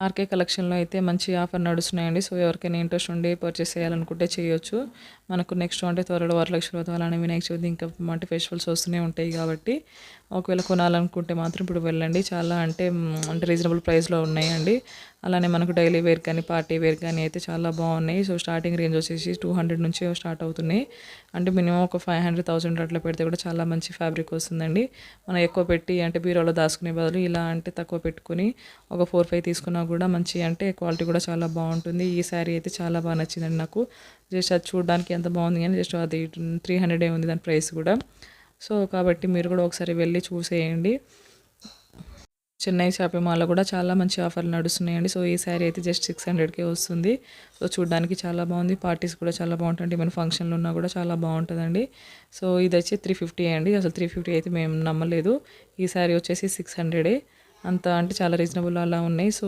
RK కలెక్షన్‌లో అయితే మంచి ఆఫర్ నడుస్తున్నాయండి. సో, ఎవరికైనా ఇంట్రెస్ట్ ఉండి పర్చేస్ చేయాలనుకుంటే చేయొచ్చు. మనకు నెక్స్ట్ అంటే త్వరలో వరలక్ష్మి వ్రతం అలానే వినాయక చవితి ఇంకా అంటే ఫెస్టివల్స్ వస్తూనే ఉంటాయి కాబట్టి, ఒకవేళ కొనాలనుకుంటే మాత్రం ఇప్పుడు వెళ్ళండి. చాలా అంటే రీజనబుల్ ప్రైస్‌లో ఉన్నాయండి. అలానే మనకు డైలీ వేర్ కానీ, పార్టీ వేర్ కానీ అయితే చాలా బాగున్నాయి. సో, స్టార్టింగ్ రేంజ్ వచ్చేసి 200 నుంచి స్టార్ట్ అవుతున్నాయి. అంటే మినిమమ్ ఒక 500, 1000 అట్లా పెడితే కూడా చాలా మంచి ఫ్యాబ్రిక్ వస్తుందండి. మనం ఎక్కువ పెట్టి అంటే బీరువాలో దాచుకునే బదులు ఇలా అంటే తక్కువ పెట్టుకొని ఒక 4, 5 తీసుకున్నా కూడా మంచి అంటే క్వాలిటీ కూడా చాలా బాగుంటుంది. ఈ శారీ అయితే చాలా బాగా నచ్చిందండి నాకు. జస్ట్ అది చూడడానికి ఎంత బాగుంది కానీ జస్ట్ అది 300 ఉంది దాని ప్రైస్ కూడా. సో, కాబట్టి మీరు కూడా ఒకసారి వెళ్ళి చూసేయండి. చెన్నై షాపింగ్ మాల్‌లో కూడా చాలా మంచి ఆఫర్‌లు నడుస్తున్నాయండి. సో, ఈ శారీ అయితే జస్ట్ 600కే వస్తుంది. సో, చూడడానికి చాలా బాగుంది. పార్టీస్ కూడా చాలా బాగుంటాయండి. ఏమైనా ఫంక్షన్‌లు ఉన్నా కూడా చాలా బాగుంటదండి. సో, ఇదొచ్చి 350 అండి. అసలు 350 అయితే మేము నమ్మలేదు. ఈ శారీ వచ్చేసి 600 అంత అంటే చాలా రీజనబుల్ అలా ఉన్నాయి. సో